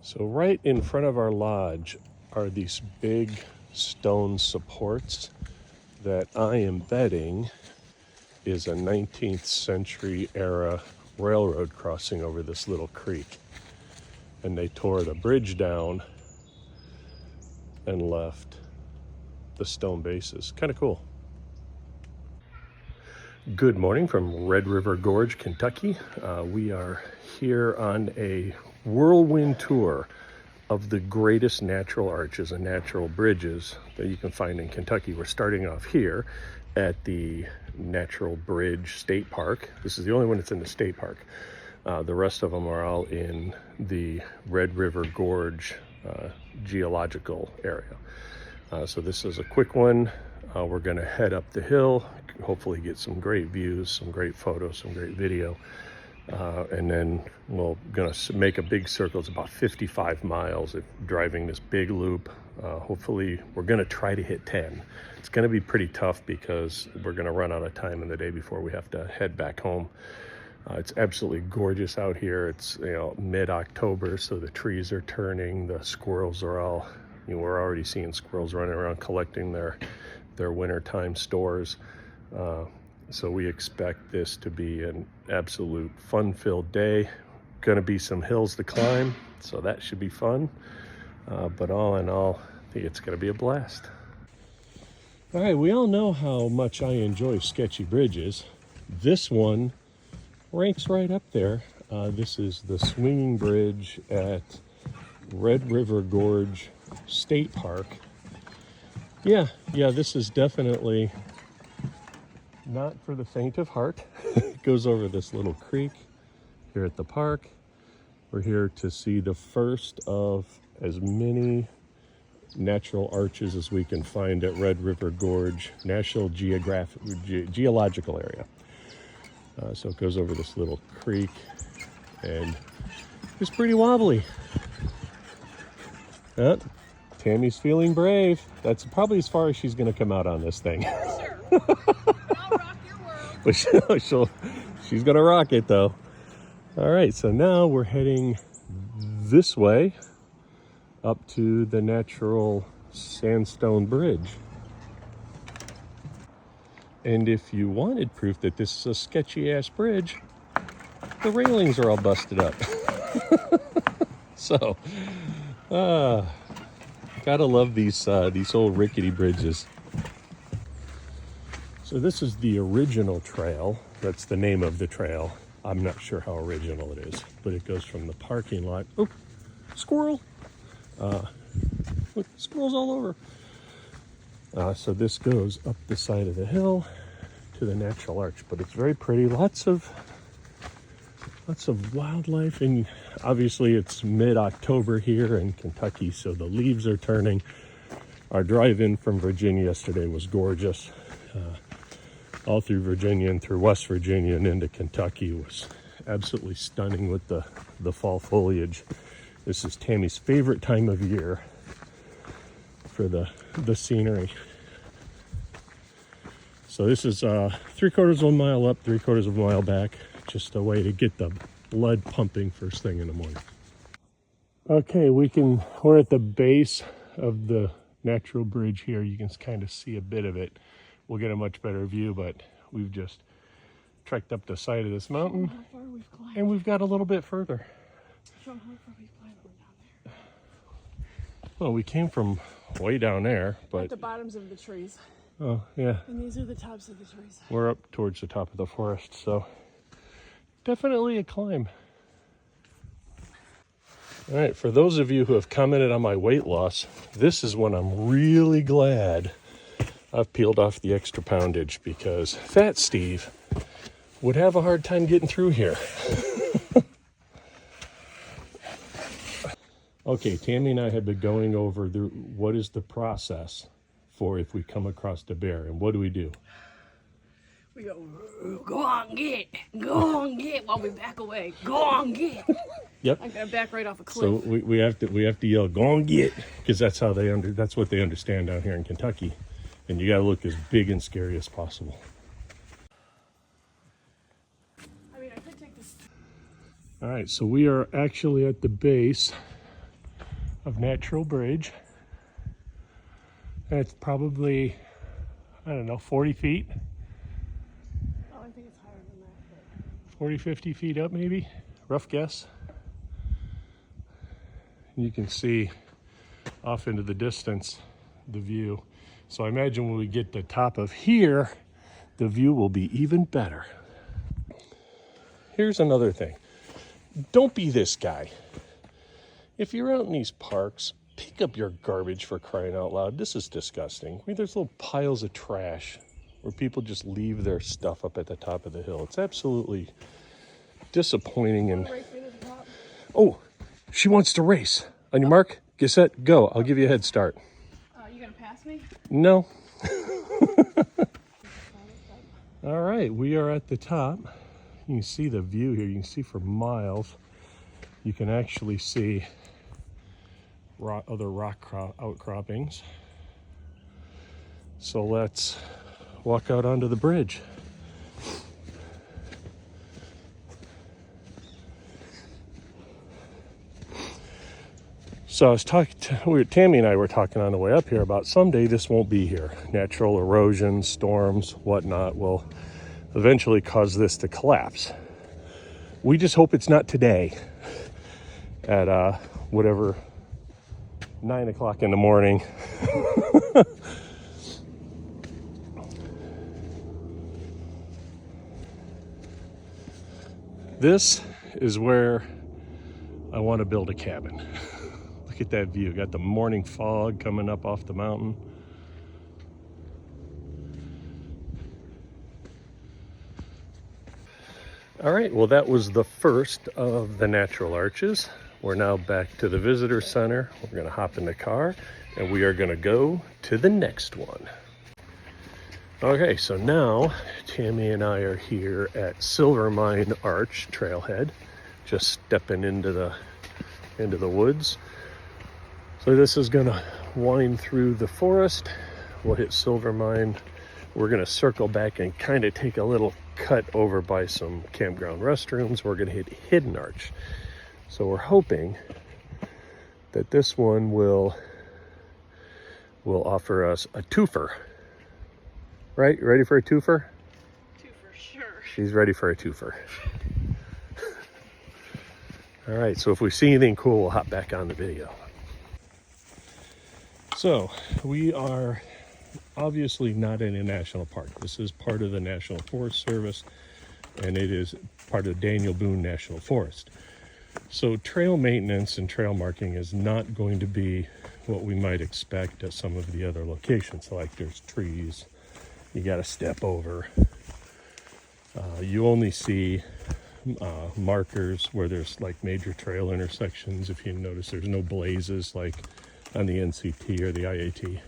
So right in front of our lodge are these big stone supports that I am betting is a 19th century era railroad crossing over this little creek. And they tore the bridge down and left the stone bases. Kind of cool. Good morning from Red River Gorge, Kentucky. We are here on a whirlwind tour of the greatest natural arches and natural bridges that you can find in Kentucky. We're starting off here at the Natural Bridge State Park. This is the only one that's in the state park. The rest of them are all in the Red River Gorge geological area. So this is a quick one. We're gonna head up the hill, hopefully get some great views, some great photos, some great video. And then we're gonna make a big circle. It's about 55 miles of driving this big loop. Hopefully we're gonna try to hit 10. It's gonna be pretty tough because we're gonna run out of time in the day before we have to head back home. It's absolutely gorgeous out here. It's mid-October, so the trees are turning, the squirrels are all, we're already seeing squirrels running around collecting their wintertime stores. So we expect this to be an absolute fun-filled day. Gonna be some hills to climb, so that should be fun. But all in all, I think it's gonna be a blast. All right, we all know how much I enjoy sketchy bridges. This one ranks right up there. This is the swinging bridge at Red River Gorge State Park. Yeah, this is definitely not for the faint of heart. It goes over this little creek here at the park. We're here to see the first of as many natural arches as we can find at Red River Gorge National Geological Area. So it goes over this little creek and it's pretty wobbly. Tammy's feeling brave. That's probably as far as she's gonna come out on this thing. Sure. I'll rock your world. But she's gonna rock it though. All right, so now we're heading this way up to the natural sandstone bridge. And if you wanted proof that this is a sketchy ass bridge, the railings are all busted up. So, gotta love these old rickety bridges. So this is the original trail. That's the name of the trail. I'm not sure how original it is, but it goes from the parking lot. Oh, squirrel! Look, squirrels all over. So this goes up the side of the hill to the natural arch, but it's very pretty. Lots of wildlife, and obviously it's mid-October here in Kentucky, so the leaves are turning. Our drive-in from Virginia yesterday was gorgeous. All through Virginia and through West Virginia and into Kentucky was absolutely stunning with the fall foliage. This is Tammy's favorite time of year for the scenery. So this is 3/4 of a mile up, 3/4 of a mile back. Just a way to get the blood pumping first thing in the morning. Okay, we're at the base of the natural bridge here. You can kind of see a bit of it. We'll get a much better view, but we've just trekked up the side of this mountain. How far we've climbed. And we've got a little bit further. Show them how far we've climbed from down there. Well, we came from way down there, but At the bottoms of the trees. oh yeah, And these are the tops of the trees. we're up towards the top of the forest, so definitely a climb. All right, for those of you who have commented on my weight loss, this is when I'm really glad I've peeled off the extra poundage, because Fat Steve would have a hard time getting through here. Okay, Tammy and I have been going over what is the process for if we come across a bear, and what do we do? We go on get, while we back away. Go on get. Yep. I'm gonna back right off a So cliff. we have to yell, "Go and get," because that's what they understand down here in Kentucky. And you got to look as big and scary as possible. I mean, I could take this. All right, so we are actually at the base. of natural bridge. And it's probably, I don't know, 40 feet, Oh, I think it's higher than that. 40, 50 feet up maybe, rough guess. And you can see off into the distance the view. So I imagine when we get to the top of here, the view will be even better. Here's another thing. Don't be this guy. If you're out in these parks, pick up your garbage, for crying out loud. This is disgusting. I mean, there's little piles of trash where people just leave their stuff up at the top of the hill. It's absolutely disappointing. And oh, she wants to race. On your mark, get set, go. I'll give you a head start. You gonna pass me? No. All right, we are at the top. You can see the view here. You can see for miles. You can actually see other rock outcroppings. So let's walk out onto the bridge. So I was Tammy and I were talking on the way up here about someday this won't be here. Natural erosion, storms, whatnot will eventually cause this to collapse. We just hope it's not today at whatever, 9 o'clock in the morning. This is where I want to build a cabin. Look at that view. Got the morning fog coming up off the mountain. All right, well, that was the first of the natural arches. We're now back to the visitor center. We're gonna hop in the car and we are gonna go to the next one. Okay, so now Tammy and I are here at Silver Mine Arch Trailhead, just stepping into the woods. So this is gonna wind through the forest. We'll hit Silver Mine. We're gonna circle back and kind of take a little cut over by some campground restrooms. We're gonna hit Hidden Arch. So we're hoping that this one will offer us a twofer. Right? You ready for a twofer? Two for sure. She's ready for a twofer. All right, so if we see anything cool, we'll hop back on the video. So we are obviously not in a national park. This is part of the National Forest Service, and it is part of Daniel Boone National Forest. So trail maintenance and trail marking is not going to be what we might expect at some of the other locations. Like there's trees you got to step over. You only see markers where there's like major trail intersections. If you notice, there's no blazes like on the NCT or the IAT.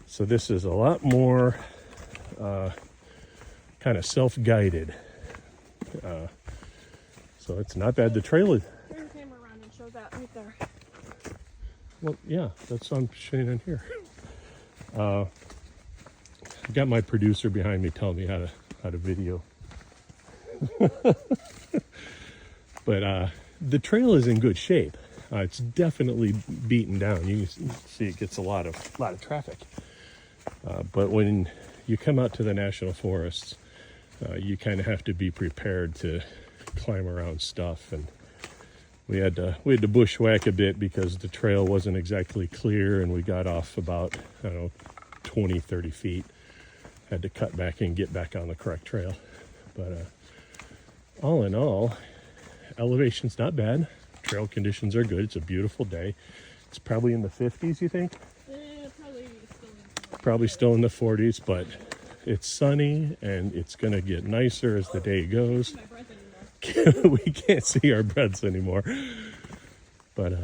So this is a lot more kind of self-guided. So it's not bad. The trail is... Turn the camera around and show that right there. Well, yeah, that's what I'm showing on here. I've got my producer behind me telling me how to video. But the trail is in good shape. It's definitely beaten down. You can see it gets a lot of traffic. But when you come out to the national forests, you kind of have to be prepared to climb around stuff. And we had to bushwhack a bit because the trail wasn't exactly clear, and we got off about, I don't know, 20, 30 feet. Had to cut back and get back on the correct trail. But all in all, elevation's not bad. Trail conditions are good. It's a beautiful day. It's probably in the 50s, you think? Probably still in the 40s, but it's sunny and it's going to get nicer as the day goes. We can't see our breaths anymore. But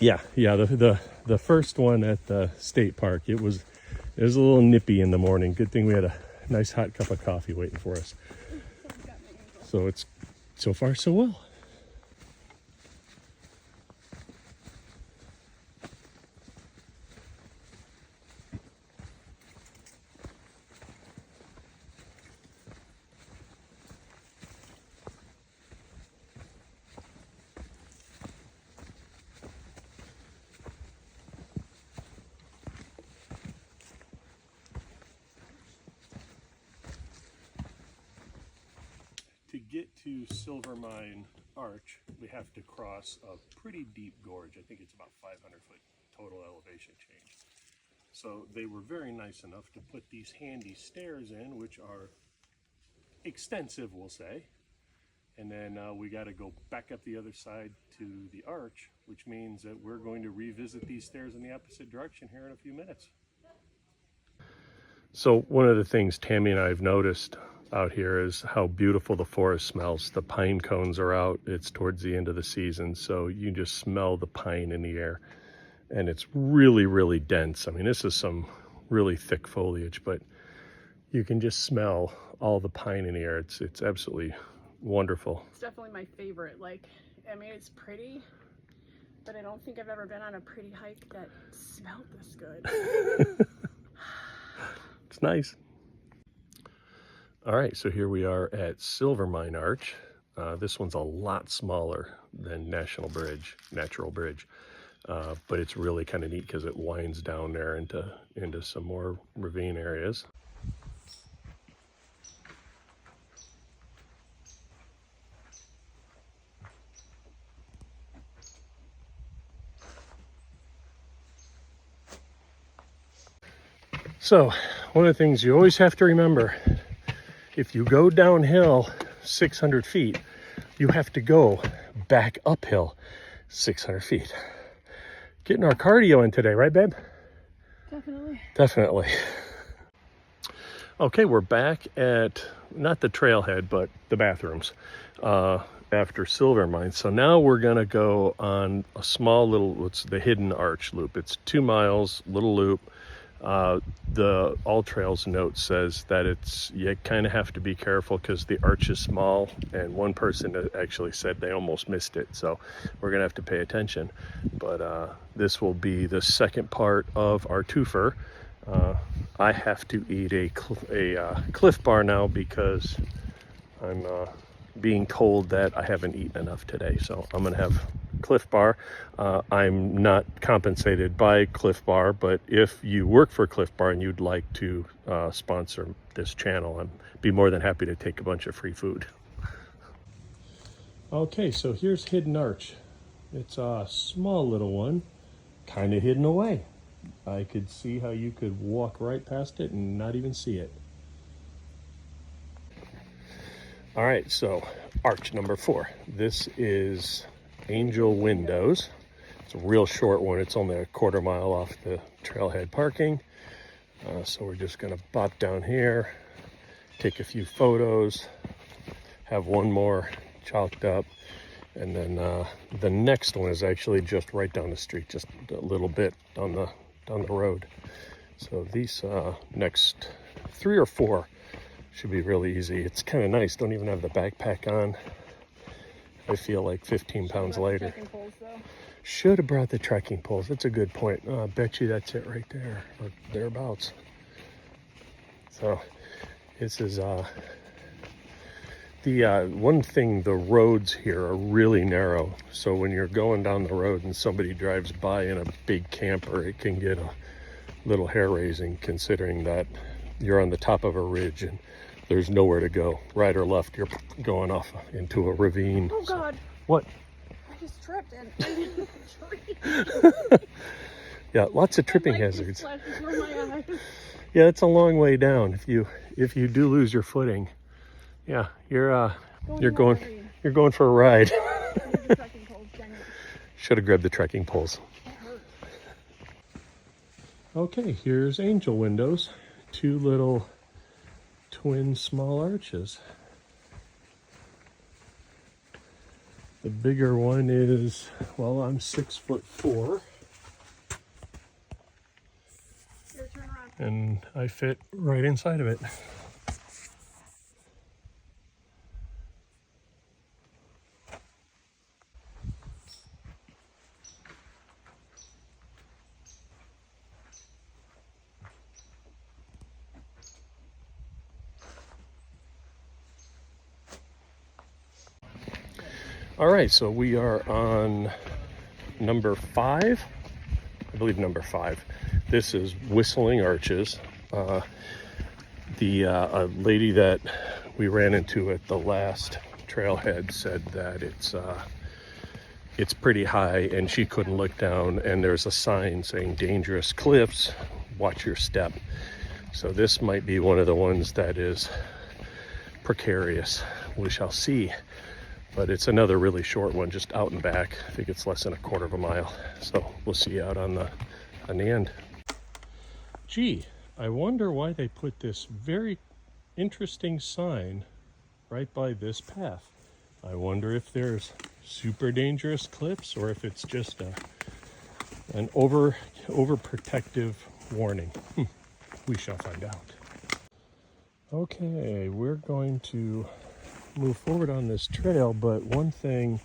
yeah, the first one at the state park, it was a little nippy in the morning. Good thing we had a nice hot cup of coffee waiting for us. So it's so far so well. to get to Silvermine Arch, we have to cross a pretty deep gorge. I think it's about 500-foot total elevation change. So they were very nice enough to put these handy stairs in, which are extensive, we'll say. And then we got to go back up the other side to the arch, which means that we're going to revisit these stairs in the opposite direction here in a few minutes. So one of the things Tammy and I have noticed out here is how beautiful the forest smells. The pine cones are out. It's towards the end of the season, so you just smell the pine in the air. And it's really, really dense. I mean, this is some really thick foliage, but you can just smell all the pine in the air. It's absolutely wonderful. It's definitely my favorite. Like, I mean, it's pretty, but I don't think I've ever been on a pretty hike that smelled this good. It's nice. All right, so here we are at Silvermine Arch. This one's a lot smaller than Natural Bridge, but it's really kind of neat because it winds down there into some more ravine areas. So, one of the things you always have to remember, if you go downhill 600 feet, you have to go back uphill 600 feet. Getting our cardio in today, right, babe? Definitely. Definitely. Okay, we're back at, not the trailhead, but the bathrooms after Silvermine. So now we're going to go on a small little, it's the Hidden Arch loop. It's 2 miles, little loop. The All Trails note says that you kind of have to be careful because the arch is small, and one person actually said they almost missed it, so we're gonna have to pay attention. But this will be the second part of our twofer. I have to eat a Cliff Bar now because I'm being told that I haven't eaten enough today, so I'm gonna have Cliff Bar. I'm not compensated by Cliff Bar, but if you work for Cliff Bar and you'd like to sponsor this channel, I'd be more than happy to take a bunch of free food. Okay, so here's Hidden Arch. It's a small little one, kind of hidden away. I could see how you could walk right past it and not even see it. All right, so arch number 4. This is Angel Windows. It's a real short one. It's only a quarter mile off the trailhead parking. So we're just gonna bop down here, take a few photos, have one more chalked up, and then the next one is actually just right down the street, just a little bit down the road. So these next 3 or 4 should be really easy. It's kind of nice. Don't even have the backpack on. I feel like 15 pounds lighter. Should have brought the trekking poles. That's a good point. Oh, I bet you that's it right there, or thereabouts. So this is the one thing, the roads here are really narrow. So when you're going down the road and somebody drives by in a big camper, it can get a little hair-raising, considering that you're on the top of a ridge and there's nowhere to go. Right or left, you're going off into a ravine. Oh God. So, what? I just tripped and into the tree. Yeah, lots of tripping hazards. Before my eyes. Yeah, it's a long way down. If you do lose your footing, yeah, you're going for a ride. Should have grabbed the trekking poles. Okay, here's Angel Windows. 2 little twin small arches. The bigger one is, well, I'm 6'4", Here, turn around. and I fit right inside of it. All right, so we are on number 5, I believe number 5. This is Whistling Arches. A lady that we ran into at the last trailhead said that it's pretty high and she couldn't look down, and there's a sign saying dangerous cliffs, watch your step. So this might be one of the ones that is precarious. We shall see. But it's another really short one, just out and back. I think it's less than a quarter of a mile. So we'll see you out on the end. Gee, I wonder why they put this very interesting sign right by this path. I wonder if there's super dangerous cliffs or if it's just an overprotective warning. We shall find out. Okay, we're going to move forward on this trail, but one thing,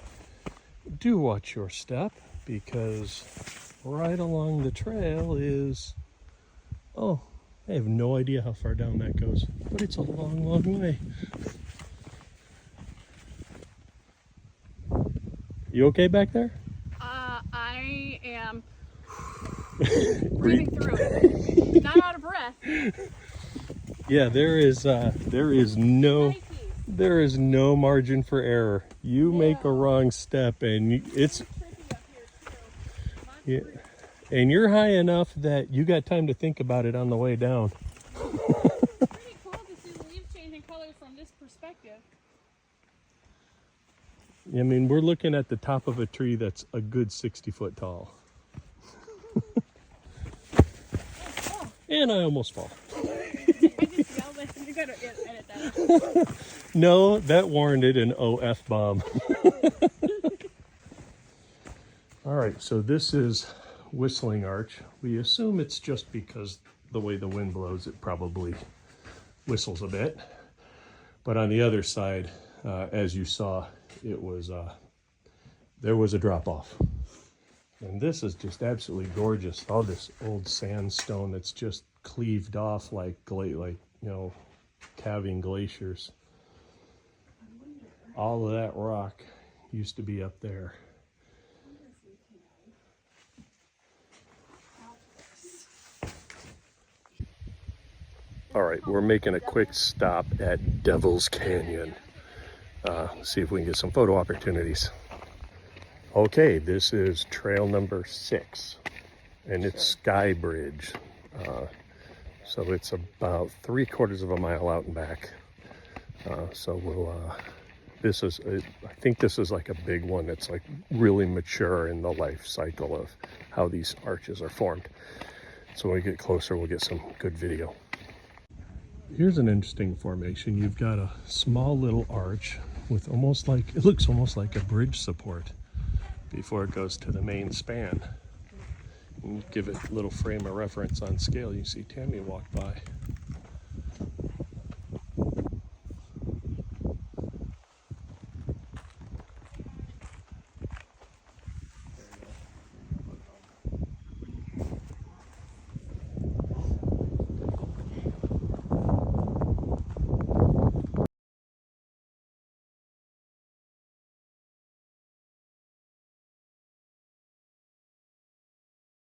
do watch your step, because right along the trail is, oh, I have no idea how far down that goes, but it's a long, long way. You okay back there? I am breathing through it. Not out of breath. Yeah, there is no margin for error. You make a wrong step and it's yeah, and you're high enough that you got time to think about it on the way down. It's pretty cool to see the leaves changing color from this perspective. I mean, we're looking at the top of a tree that's a good 60 foot tall. And I almost fall. I just yelled at you. You gotta edit that out. No, that warranted an OF bomb. All right, so this is Whistling Arch. We assume it's just because the way the wind blows, it probably whistles a bit. But on the other side, as you saw, it was there was a drop off. And this is just absolutely gorgeous. All this old sandstone that's just cleaved off like calving glaciers. All of that rock used to be up there. All right, we're making a quick stop at Devil's Canyon. See if we can get some photo opportunities. Okay, this is trail number 6, and it's Sky Bridge. So it's about 3/4 of a mile out and back. So we'll, I think this is like a big one that's like really mature in the life cycle of how these arches are formed. So when we get closer, we'll get some good video. Here's an interesting formation. You've got a small little arch with it looks almost like a bridge support before it goes to the main span. And give it a little frame of reference on scale. You see Tammy walk by.